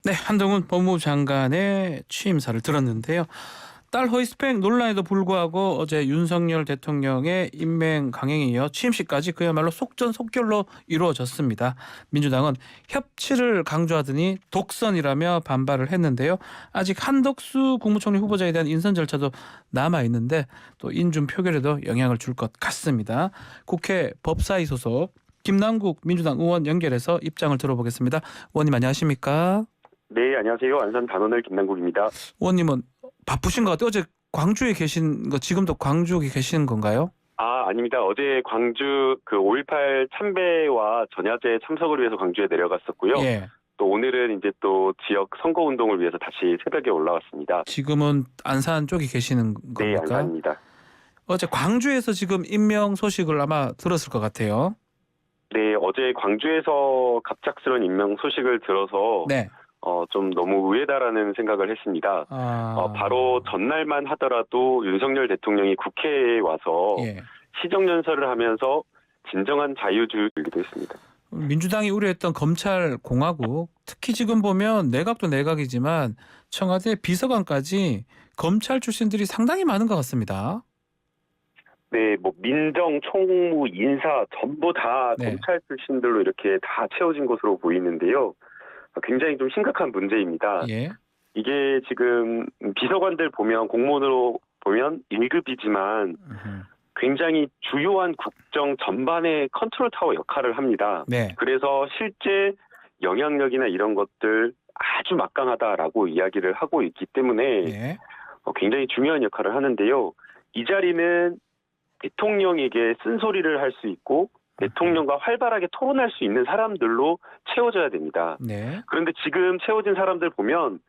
네, 한동훈 법무부 장관의 취임사를 들었는데요. 딸 허위 스펙 논란에도 불구하고 어제 윤석열 대통령의 임명 강행에 이어 취임식까지 그야말로 속전속결로 이루어졌습니다. 민주당은 협치를 강조하더니 독선이라며 반발을 했는데요. 아직 한덕수 국무총리 후보자에 대한 인선 절차도 남아 있는데 또 인준 표결에도 영향을 줄 것 같습니다. 국회 법사위 소속 김남국 민주당 의원 연결해서 입장을 들어보겠습니다. 의원님 안녕하십니까? 네, 안녕하세요. 안산 단원을 김남국입니다. 의원님은 바쁘신 것 같아요. 어제 광주에 계신 거 지금도 광주에 계시는 건가요? 아닙니다. 어제 광주 5.18 참배와 전야제 참석을 위해서 광주에 내려갔었고요. 예. 또 오늘은 이제 또 지역 선거 운동을 위해서 다시 새벽에 올라왔습니다. 지금은 안산 쪽에 계시는 네, 겁니까? 안산입니다. 어제 광주에서 지금 임명 소식을 아마 들었을 것 같아요. 네, 어제 광주에서 갑작스러운 임명 소식을 들어서 네. 좀 너무 의외다라는 생각을 했습니다. 바로 전날만 하더라도 윤석열 대통령이 국회에 와서 예. 시정연설을 하면서 진정한 자유주의를 기도 했습니다. 민주당이 우려했던 검찰 공화국, 특히 지금 보면 내각도 내각이지만 청와대 비서관까지 검찰 출신들이 상당히 많은 것 같습니다. 네, 뭐 민정, 총무, 인사 전부 다 네. 검찰 출신들로 이렇게 다 채워진 것으로 보이는데요. 굉장히 좀 심각한 문제입니다. 예. 이게 지금 비서관들 보면 공무원으로 보면 1급이지만 음흠. 굉장히 주요한 국정 전반의 컨트롤 타워 역할을 합니다. 네. 그래서 실제 영향력이나 이런 것들 아주 막강하다라고 이야기를 하고 있기 때문에 네. 굉장히 중요한 역할을 하는데요. 이 자리는 대통령에게 쓴소리를 할 수 있고 대통령과 활발하게 토론할 수 있는 사람들로 채워져야 됩니다. 네. 그런데 지금 채워진 사람들 보면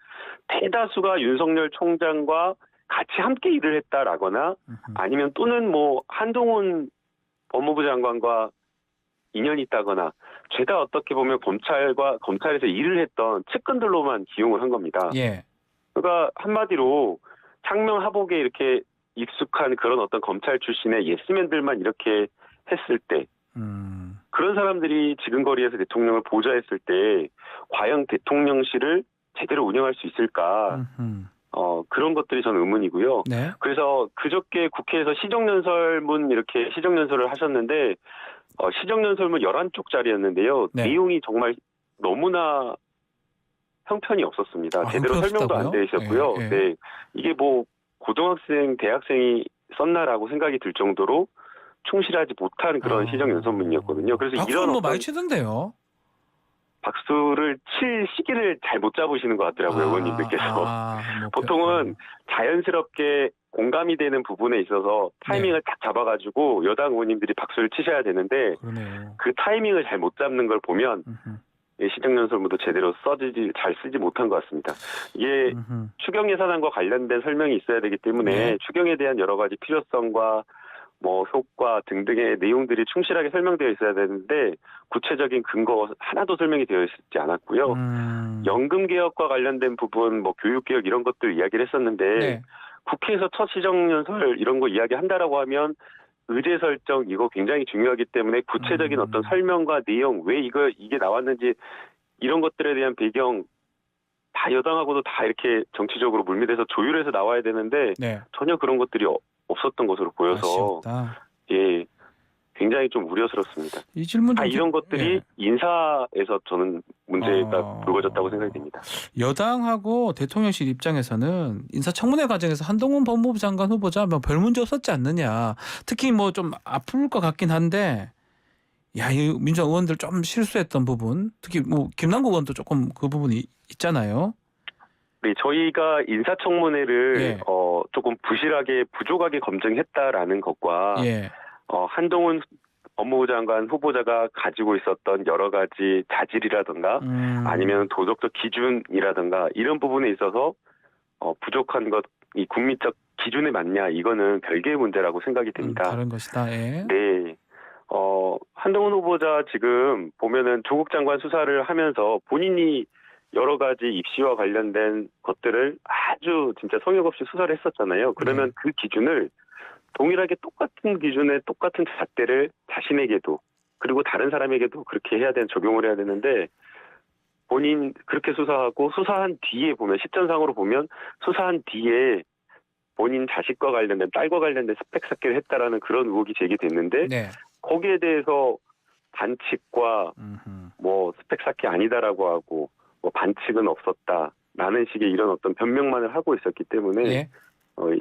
대다수가 윤석열 총장과 같이 함께 일을 했다라거나 아니면 또는 뭐 한동훈 법무부 장관과 인연이 있다거나 죄다 어떻게 보면 검찰에서 일을 했던 측근들로만 기용을 한 겁니다. 예. 그러니까 한마디로 창명 하복에 이렇게 익숙한 그런 어떤 검찰 출신의 예스맨들만 이렇게 했을 때 그런 사람들이 지근거리에서 대통령을 보좌했을 때 과연 대통령실을 제대로 운영할 수 있을까? 그런 것들이 저는 의문이고요. 네. 그래서 그저께 국회에서 시정연설문 이렇게 시정연설을 하셨는데 시정연설문 11쪽짜리였는데요. 네. 내용이 정말 너무나 형편이 없었습니다. 제대로 설명도 안 되어 있었고요. 예, 예. 네, 이게 뭐 고등학생, 대학생이 썼나라고 생각이 들 정도로 충실하지 못한 그런 시정연설문이었거든요. 그래서 박수 이런 뭐 어떤 많이 치던데요. 박수를 칠 시기를 잘 못 잡으시는 것 같더라고요, 의원님들께서. 뭐 보통은 자연스럽게 공감이 되는 부분에 있어서 타이밍을 딱 잡아가지고 여당 의원님들이 박수를 치셔야 되는데 그러네요. 그 타이밍을 잘 못 잡는 걸 보면 시정연설문도 제대로 잘 쓰지 못한 것 같습니다. 이게 추경 예산안과 관련된 설명이 있어야 되기 때문에 네. 추경에 대한 여러 가지 필요성과 뭐 효과 등등의 내용들이 충실하게 설명되어 있어야 되는데 구체적인 근거 하나도 설명이 되어 있지 않았고요. 연금 개혁과 관련된 부분, 뭐 교육 개혁 이런 것들 이야기를 했었는데 네. 국회에서 첫 시정연설 이런 거 이야기한다라고 하면 의제 설정 이거 굉장히 중요하기 때문에 구체적인 어떤 설명과 내용 왜 이게 나왔는지 이런 것들에 대한 배경 다 여당하고도 다 이렇게 정치적으로 물밑에서 조율해서 나와야 되는데 네. 전혀 그런 것들이 없었던 것으로 보여서 아쉽다. 예, 굉장히 좀 우려스럽습니다. 이 질문 좀 이런 것들이 인사에서 저는 문제가 불거졌다고 생각이 됩니다. 여당하고 대통령실 입장에서는 인사청문회 과정에서 한동훈 법무부 장관 후보자 뭐 별 문제 없었지 않느냐. 특히 뭐 좀 아플 것 같긴 한데, 이 민주당 의원들 좀 실수했던 부분, 특히 뭐 김남국 의원도 조금 그 부분이 있잖아요. 네, 저희가 인사청문회를 예. 조금 부족하게 검증했다라는 것과 예. 한동훈 법무부 장관 후보자가 가지고 있었던 여러 가지 자질이라든가 아니면 도덕적 기준이라든가 이런 부분에 있어서 부족한 것, 이 국민적 기준에 맞냐 이거는 별개의 문제라고 생각이 됩니다. 다른 것이다. 예. 네. 한동훈 후보자 지금 보면은 조국 장관 수사를 하면서 본인이 여러 가지 입시와 관련된 것들을 아주 진짜 성역 없이 수사를 했었잖아요. 그러면 그 기준을 동일하게 똑같은 기준에 똑같은 잣대를 자신에게도 그리고 다른 사람에게도 그렇게 적용을 해야 되는데 본인 그렇게 수사하고 수사한 뒤에 보면 시점상으로 보면 수사한 뒤에 본인 자식과 관련된 딸과 관련된 스펙 쌓기를 했다라는 그런 의혹이 제기됐는데 네. 거기에 대해서 반칙과 뭐 스펙 쌓기 아니다라고 하고 뭐 반칙은 없었다라는 식의 이런 어떤 변명만을 하고 있었기 때문에 예.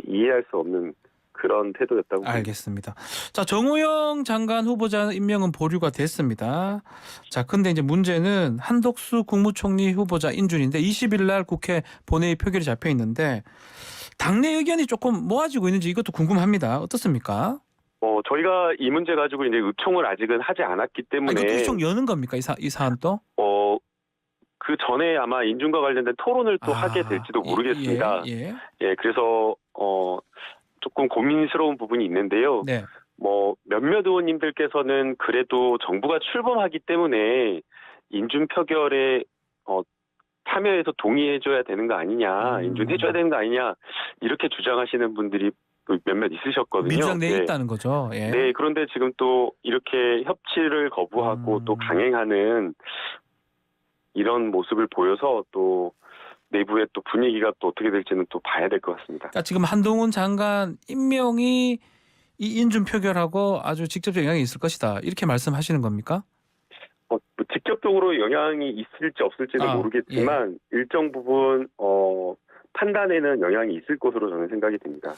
이해할 수 없는 그런 태도였다고 봅니다. 알겠습니다. 자, 정호영 장관 후보자 임명은 보류가 됐습니다. 자, 근데 이제 문제는 한덕수 국무총리 후보자 인준인데 20일 날 국회 본회의 표결이 잡혀 있는데 당내 의견이 조금 모아지고 있는지 이것도 궁금합니다. 어떻습니까? 저희가 이 문제 가지고 이제 의총을 아직은 하지 않았기 때문에 이것도 의총 여는 겁니까? 이 사안도? 그 전에 아마 인준과 관련된 토론을 또 하게 될지도 모르겠습니다. 예, 그래서 조금 고민스러운 부분이 있는데요. 네. 뭐 몇몇 의원님들께서는 그래도 정부가 출범하기 때문에 인준 표결에 참여해서 동의해줘야 되는 거 아니냐, 인준해줘야 되는 거 아니냐 이렇게 주장하시는 분들이 몇몇 있으셨거든요. 민주당 내에 네. 있다는 거죠. 예. 네, 그런데 지금 또 이렇게 협치를 거부하고 또 강행하는 이런 모습을 보여서 또 내부의 또 분위기가 또 어떻게 될지는 또 봐야 될 것 같습니다. 그러니까 지금 한동훈 장관 임명이 이 인준 표결하고 아주 직접적 영향이 있을 것이다. 이렇게 말씀하시는 겁니까? 뭐 직접적으로 영향이 있을지 없을지는 모르겠지만 일정 부분 판단에는 영향이 있을 것으로 저는 생각이 됩니다.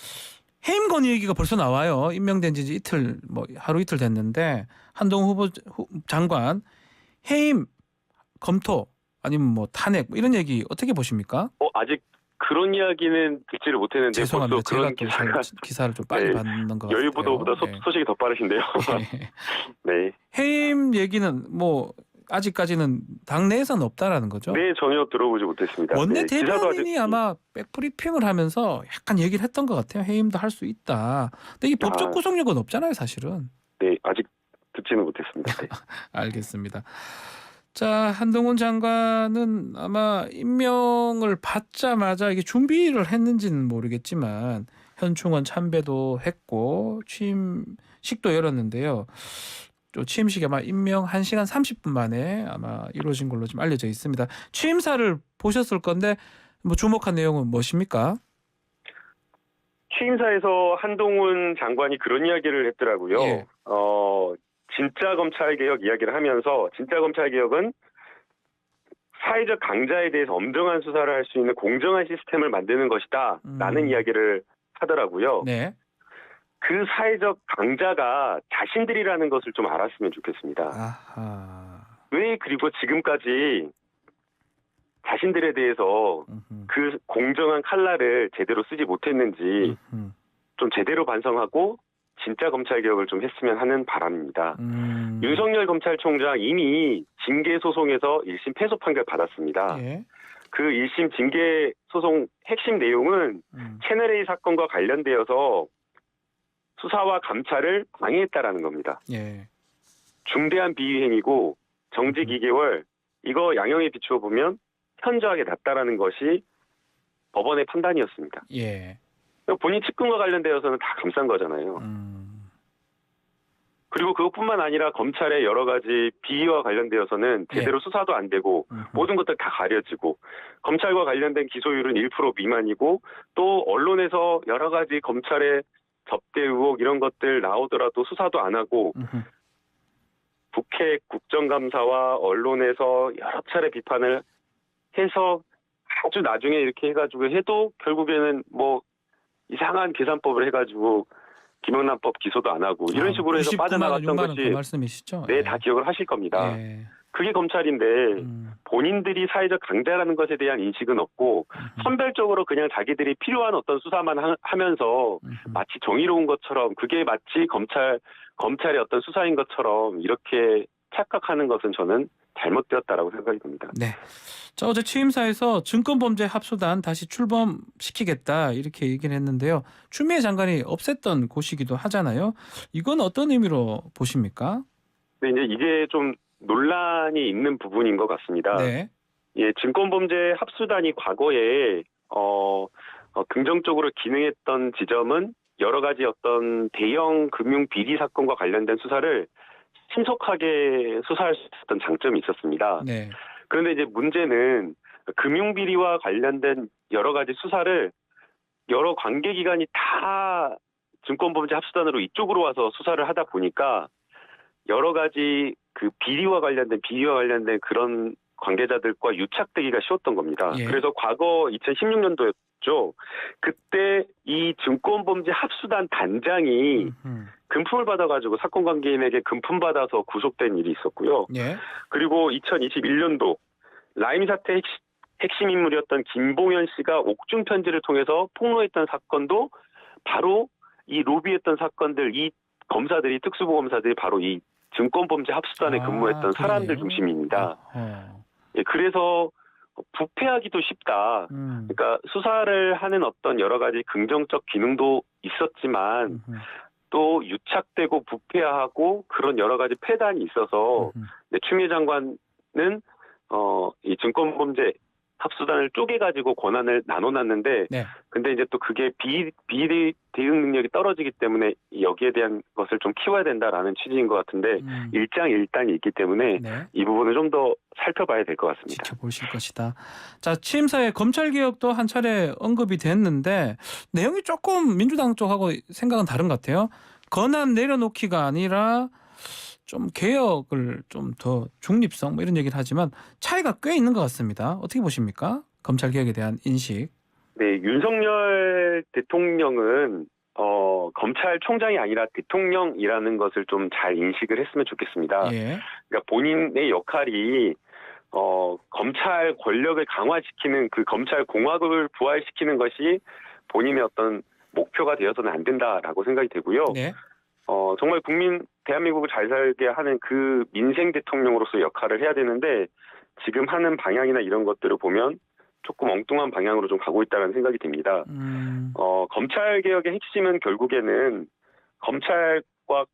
해임 건의 얘기가 벌써 나와요. 임명된 지 이틀, 하루 이틀 됐는데 한동훈 장관 해임 검토 아니면 뭐 탄핵 이런 얘기 어떻게 보십니까? 아직 그런 이야기는 듣지를 못했는데 죄송합니다. 벌써 그런 제가 또 기사를 좀 빨리 받는 것 같아요. 여의보도보다 소식이 더 빠르신데요. 네. 해임 얘기는 뭐 아직까지는 당내에서는 없다라는 거죠. 네, 전혀 들어보지 못했습니다. 원내 대변인이 아마 백브리핑을 하면서 약간 얘기를 했던 것 같아요. 해임도 할 수 있다. 근데 이게 법적 구속력은 없잖아요, 사실은. 네, 아직 듣지는 못했습니다. 네. 알겠습니다. 자, 한동훈 장관은 아마 임명을 받자마자 이게 준비를 했는지는 모르겠지만 현충원 참배도 했고 취임식도 열었는데요. 또 취임식에 아마 임명 1시간 30분 만에 아마 이루어진 걸로 좀 알려져 있습니다. 취임사를 보셨을 건데 뭐 주목한 내용은 무엇입니까? 취임사에서 한동훈 장관이 그런 이야기를 했더라고요. 예. 진짜 검찰개혁 이야기를 하면서 진짜 검찰개혁은 사회적 강자에 대해서 엄정한 수사를 할 수 있는 공정한 시스템을 만드는 것이다 라는 이야기를 하더라고요. 네. 그 사회적 강자가 자신들이라는 것을 좀 알았으면 좋겠습니다. 아하. 왜 그리고 지금까지 자신들에 대해서 그 공정한 칼날을 제대로 쓰지 못했는지 좀 제대로 반성하고 진짜 검찰개혁을 좀 했으면 하는 바람입니다. 윤석열 검찰총장 이미 징계소송에서 1심 패소 판결 받았습니다. 예. 그 1심 징계소송 핵심 내용은 채널A 사건과 관련되어서 수사와 감찰을 방해했다라는 겁니다. 예. 중대한 비위행위고 정직 2개월 이거 양형에 비추어 보면 현저하게 낮다라는 것이 법원의 판단이었습니다. 예. 본인 측근과 관련되어서는 다 감싼 거잖아요. 그리고 그것뿐만 아니라 검찰의 여러 가지 비위와 관련되어서는 제대로 수사도 안 되고 모든 것들 다 가려지고 검찰과 관련된 기소율은 1% 미만이고 또 언론에서 여러 가지 검찰의 접대 의혹 이런 것들 나오더라도 수사도 안 하고 국회 국정감사와 언론에서 여러 차례 비판을 해서 아주 나중에 이렇게 해가지고 해도 결국에는 뭐 이상한 계산법을 해가지고 김영란법 기소도 안 하고 이런 식으로 해서 빠져나갔던 것이 그 말씀이시죠? 네, 다 기억을 하실 겁니다. 예. 그게 검찰인데 본인들이 사회적 강자라는 것에 대한 인식은 없고 선별적으로 그냥 자기들이 필요한 어떤 수사만 하면서 마치 정의로운 것처럼 그게 마치 검찰의 어떤 수사인 것처럼 이렇게 착각하는 것은 저는 잘못되었다라고 생각이 듭니다. 네. 자, 어제 취임사에서 증권범죄 합수단 다시 출범시키겠다 이렇게 얘기를 했는데요. 추미애 장관이 없앴던 곳이기도 하잖아요. 이건 어떤 의미로 보십니까? 네, 이제 이게 좀 논란이 있는 부분인 것 같습니다. 네. 예, 증권범죄 합수단이 과거에 긍정적으로 기능했던 지점은 여러 가지 어떤 대형 금융 비리 사건과 관련된 수사를 신속하게 수사할 수 있었던 장점이 있었습니다. 네. 그런데 이제 문제는 금융비리와 관련된 여러 가지 수사를 여러 관계기관이 다 증권범죄합수단으로 이쪽으로 와서 수사를 하다 보니까 여러 가지 그 비리와 관련된 그런 관계자들과 유착되기가 쉬웠던 겁니다. 예. 그래서 과거 2016년도였죠. 그때 이 증권범죄 합수단 단장이 금품을 받아가지고 사건 관계인에게 금품 받아서 구속된 일이 있었고요. 예. 그리고 2021년도 라임 사태 핵심 인물이었던 김봉현 씨가 옥중 편지를 통해서 폭로했던 사건도 바로 이 로비했던 사건들, 이 검사들이 특수부 검사들이 바로 이 증권범죄 합수단에 근무했던 사람들 중심입니다. 예, 그래서 부패하기도 쉽다. 그러니까 수사를 하는 어떤 여러 가지 긍정적 기능도 있었지만 또 유착되고 부패하고 그런 여러 가지 폐단이 있어서 추미애 장관은 이 증권범죄 합수단을 쪼개가지고 권한을 나눠놨는데, 네. 근데 이제 또 그게 비리 대응 능력이 떨어지기 때문에 여기에 대한 것을 좀 키워야 된다라는 취지인 것 같은데, 일장일단이 있기 때문에 네. 이 부분을 좀 더 살펴봐야 될 것 같습니다. 지켜보실 것이다. 자, 취임사에 검찰개혁도 한 차례 언급이 됐는데 내용이 조금 민주당 쪽하고 생각은 다른 것 같아요. 권한 내려놓기가 아니라 좀 개혁을 좀 더 중립성 뭐 이런 얘기를 하지만 차이가 꽤 있는 것 같습니다. 어떻게 보십니까? 검찰 개혁에 대한 인식. 네, 윤석열 대통령은 검찰총장이 아니라 대통령이라는 것을 좀 잘 인식을 했으면 좋겠습니다. 예. 그러니까 본인의 역할이 검찰 권력을 강화시키는 그 검찰 공화국을 부활시키는 것이 본인의 어떤 목표가 되어서는 안 된다라고 생각이 되고요. 네. 정말 대한민국을 잘 살게 하는 그 민생 대통령으로서 역할을 해야 되는데 지금 하는 방향이나 이런 것들을 보면 조금 엉뚱한 방향으로 좀 가고 있다는 생각이 듭니다. 검찰 개혁의 핵심은 결국에는 검찰과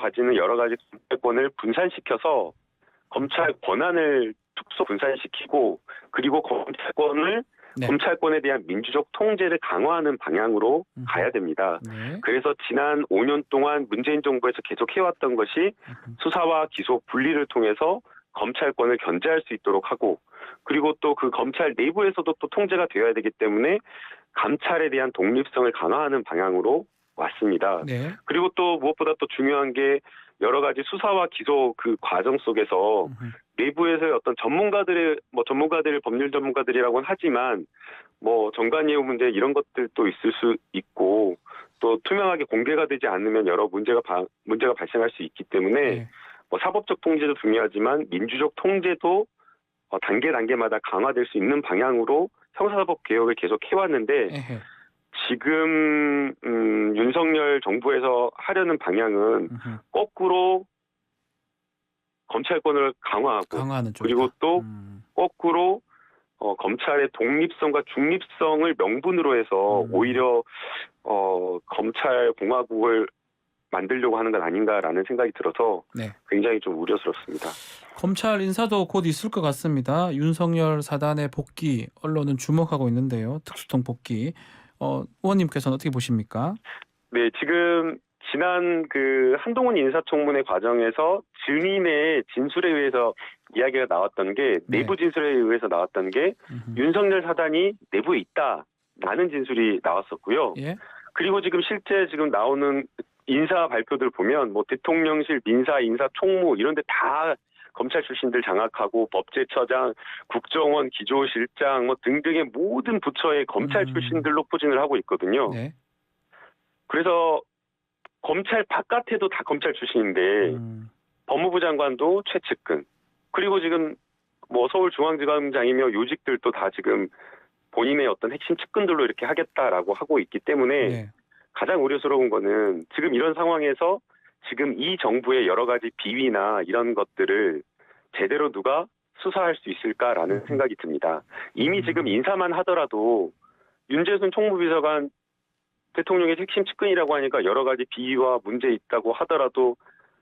가지는 여러 가지 검찰권을 분산시켜서 검찰 권한을 축소 분산시키고 그리고 검찰권에 대한 민주적 통제를 강화하는 방향으로 가야 됩니다. 네. 그래서 지난 5년 동안 문재인 정부에서 계속 해왔던 것이 수사와 기소 분리를 통해서 검찰권을 견제할 수 있도록 하고 그리고 또 그 검찰 내부에서도 또 통제가 되어야 되기 때문에 감찰에 대한 독립성을 강화하는 방향으로 왔습니다. 네. 그리고 또 무엇보다 또 중요한 게 여러 가지 수사와 기소 그 과정 속에서 내부에서의 어떤 전문가들을 법률 전문가들이라고는 하지만 정관예우 문제 이런 것들도 있을 수 있고 또 투명하게 공개가 되지 않으면 여러 문제가 발생할 수 있기 때문에 네. 사법적 통제도 중요하지만 민주적 통제도 단계마다 강화될 수 있는 방향으로 형사사법 개혁을 계속 해왔는데 에헤. 지금 윤석열 정부에서 하려는 방향은 거꾸로 검찰권을 강화하고 그리고 또 거꾸로 검찰의 독립성과 중립성을 명분으로 해서 오히려 검찰 공화국을 만들려고 하는 건 아닌가라는 생각이 들어서 네. 굉장히 좀 우려스럽습니다. 검찰 인사도 곧 있을 것 같습니다. 윤석열 사단의 복귀 언론은 주목하고 있는데요. 특수통 복귀. 의원님께서는 어떻게 보십니까? 네, 지금 지난 그 한동훈 인사청문회 과정에서 증인의 진술에 의해서 이야기가 나왔던 게 내부 진술에 의해서 나왔던 게 윤석열 사단이 내부에 있다라는 진술이 나왔었고요. 예? 그리고 실제 나오는 인사 발표들 보면 대통령실, 민사, 인사총무 이런 데 다 검찰 출신들 장악하고 법제처장, 국정원, 기조실장 등등의 모든 부처의 검찰 출신들로 포진을 하고 있거든요. 네. 그래서 검찰 바깥에도 다 검찰 출신인데 법무부 장관도 최측근 그리고 지금 서울중앙지검장이며 요직들도 다 지금 본인의 어떤 핵심 측근들로 이렇게 하겠다라고 하고 있기 때문에 네. 가장 우려스러운 거는 지금 이런 상황에서 지금 이 정부의 여러 가지 비위나 이런 것들을 제대로 누가 수사할 수 있을까라는 생각이 듭니다. 이미 지금 인사만 하더라도 윤재순 총무비서관 대통령의 핵심 측근이라고 하니까 여러 가지 비위와 문제 있다고 하더라도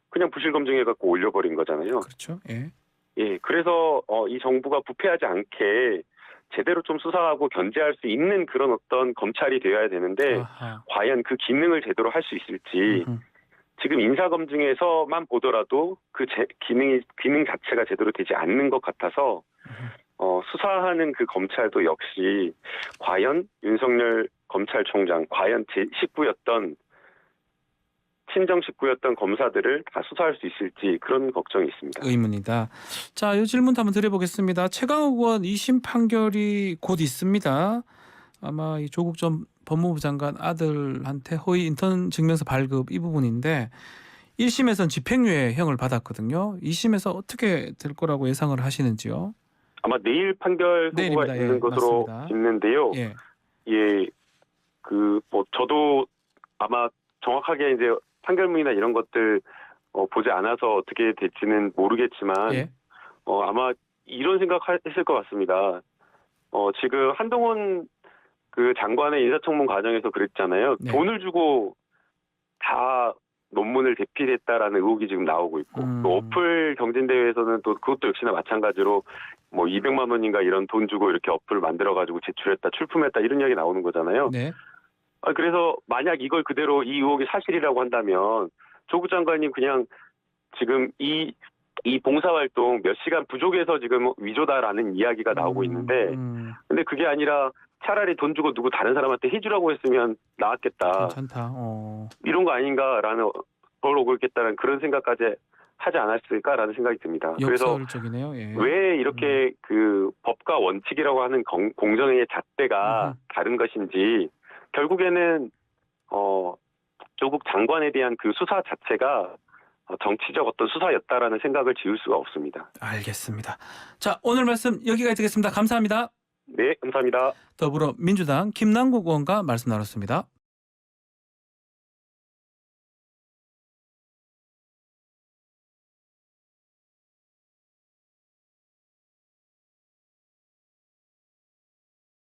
그냥 부실 검증해갖고 올려버린 거잖아요. 그렇죠. 예. 예, 그래서 이 정부가 부패하지 않게 제대로 좀 수사하고 견제할 수 있는 그런 어떤 검찰이 되어야 되는데 과연 그 기능을 제대로 할 수 있을지 지금 인사검증에서만 보더라도 그 기능 자체가 제대로 되지 않는 것 같아서 수사하는 그 검찰도 역시 과연 윤석열 검찰총장, 과연 제 식구였던 친정 식구였던 검사들을 다 수사할 수 있을지 그런 걱정이 있습니다. 의문이다. 자, 이 질문도 한번 드려보겠습니다. 최강욱 의원 2심 판결이 곧 있습니다. 아마 이 조국 전 법무부 장관 아들한테 허위 인턴 증명서 발급 이 부분인데 1심에서는 집행유예형을 받았거든요. 2심에서 어떻게 될 거라고 예상을 하시는지요? 아마 내일 판결 선고가 내일입니다. 있는 예, 것으로 맞습니다. 있는데요. 예. 예, 저도 아마 정확하게 이제 판결문이나 이런 것들 보지 않아서 어떻게 될지는 모르겠지만 예. 아마 이런 생각했을 것 같습니다. 지금 한동훈 그 장관의 인사청문 과정에서 그랬잖아요. 네. 돈을 주고 다 논문을 대필했다라는 의혹이 지금 나오고 있고 또 어플 경진대회에서는 또 그것도 역시나 마찬가지로 뭐 200만 원인가 이런 돈 주고 이렇게 어플을 만들어가지고 제출했다, 출품했다 이런 이야기 나오는 거잖아요. 네. 그래서 만약 이걸 그대로 이 의혹이 사실이라고 한다면 조국 장관님 그냥 지금 이 봉사활동 몇 시간 부족해서 지금 위조다라는 이야기가 나오고 있는데 근데 그게 아니라 차라리 돈 주고 누구 다른 사람한테 해주라고 했으면 나았겠다. 괜찮다. 이런 거 아닌가라는 덜 오글겠다는 그런 생각까지 하지 않았을까라는 생각이 듭니다. 그래서 역설적이네요. 예. 왜 이렇게 그 법과 원칙이라고 하는 공정의 잣대가 다른 것인지 결국에는 조국 장관에 대한 그 수사 자체가 정치적 어떤 수사였다라는 생각을 지울 수가 없습니다. 알겠습니다. 자, 오늘 말씀 여기까지 듣겠습니다. 감사합니다. 네, 감사합니다. 더불어민주당 김남국 의원과 말씀 나눴습니다.